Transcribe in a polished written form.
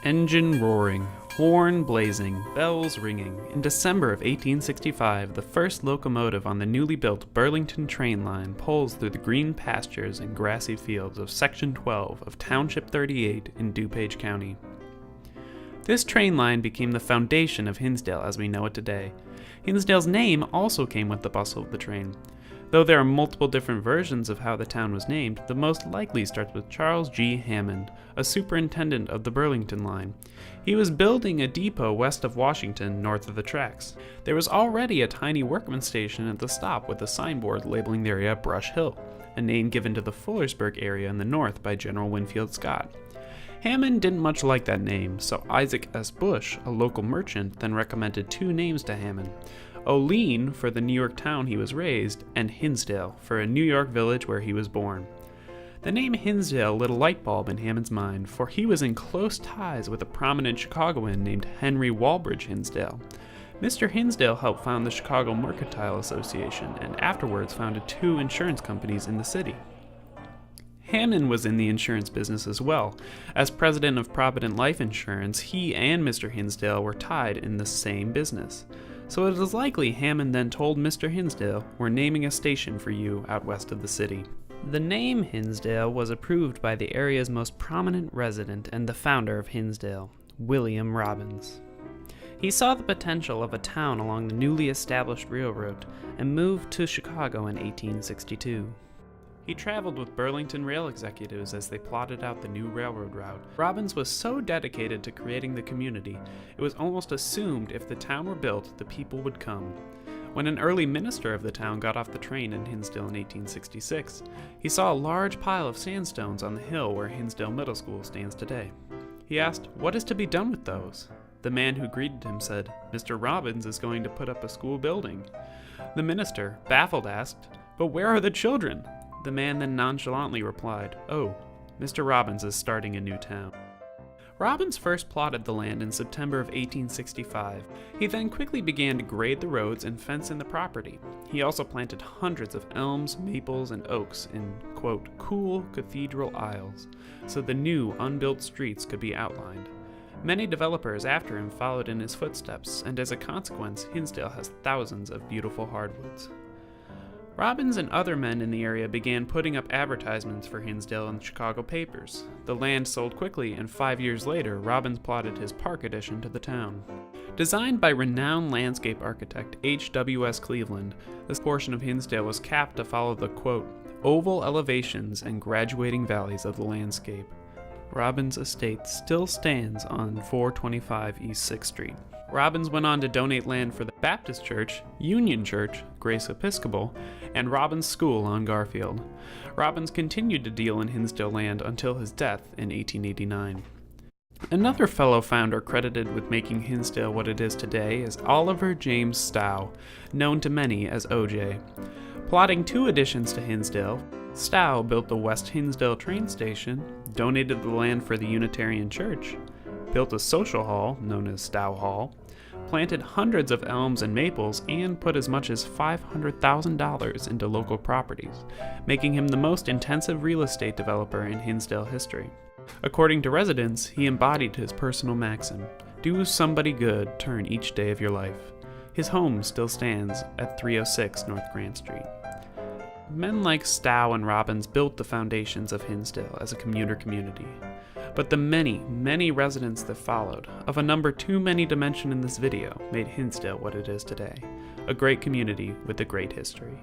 Engine roaring, horn blazing, bells ringing. In December of 1865, the first locomotive on the newly built Burlington train line pulls through the green pastures and grassy fields of Section 12 of Township 38 in DuPage County. This train line became the foundation of Hinsdale as we know it today. Hinsdale's name also came with the bustle of the train. Though there are multiple different versions of how the town was named, the most likely starts with Charles G. Hammond, a superintendent of the Burlington line. He was building a depot west of Washington, north of the tracks. There was already a tiny workman station at the stop with a signboard labeling the area Brush Hill, a name given to the Fullersburg area in the north by General Winfield Scott. Hammond didn't much like that name, so Isaac S. Bush, a local merchant, then recommended two names to Hammond: Olean for the New York town he was raised, and Hinsdale for a New York village where he was born. The name Hinsdale lit a light bulb in Hammond's mind, for he was in close ties with a prominent Chicagoan named Henry Walbridge Hinsdale. Mr. Hinsdale helped found the Chicago Mercantile Association and afterwards founded two insurance companies in the city. Hammond was in the insurance business as well. As president of Provident Life Insurance, he and Mr. Hinsdale were tied in the same business. So it is likely Hammond then told Mr. Hinsdale, "We're naming a station for you out west of the city." The name Hinsdale was approved by the area's most prominent resident and the founder of Hinsdale, William Robbins. He saw the potential of a town along the newly established railroad and moved to Chicago in 1862. He traveled with Burlington rail executives as they plotted out the new railroad route. Robbins was so dedicated to creating the community, it was almost assumed if the town were built, the people would come. When an early minister of the town got off the train in Hinsdale in 1866, he saw a large pile of sandstones on the hill where Hinsdale Middle School stands today. He asked, "What is to be done with those?" The man who greeted him said, "Mr. Robbins is going to put up a school building." The minister, baffled, asked, "But where are the children?" The man then nonchalantly replied, "Oh, Mr. Robbins is starting a new town." Robbins first plotted the land in September of 1865. He then quickly began to grade the roads and fence in the property. He also planted hundreds of elms, maples, and oaks in, quote, cool cathedral aisles, so the new unbuilt streets could be outlined. Many developers after him followed in his footsteps, and as a consequence, Hinsdale has thousands of beautiful hardwoods. Robbins and other men in the area began putting up advertisements for Hinsdale in Chicago papers. The land sold quickly, and 5 years later, Robbins plotted his park addition to the town. Designed by renowned landscape architect H.W.S. Cleveland, this portion of Hinsdale was capped to follow the, quote, oval elevations and graduating valleys of the landscape. Robbins' estate still stands on 425 East 6th Street. Robbins went on to donate land for the Baptist Church, Union Church, Grace Episcopal, and Robbins School on Garfield. Robbins continued to deal in Hinsdale land until his death in 1889. Another fellow founder credited with making Hinsdale what it is today is Oliver James Stow, known to many as OJ. Plotting two additions to Hinsdale, Stow built the West Hinsdale train station, donated the land for the Unitarian Church, built a social hall, known as Stow Hall, planted hundreds of elms and maples, and put as much as $500,000 into local properties, making him the most intensive real estate developer in Hinsdale history. According to residents, he embodied his personal maxim, "Do somebody good, turn each day of your life." His home still stands at 306 North Grant Street. Men like Stow and Robbins built the foundations of Hinsdale as a commuter community. But the many, many residents that followed, of a number too many to mention in this video, made Hinsdale what it is today, a great community with a great history.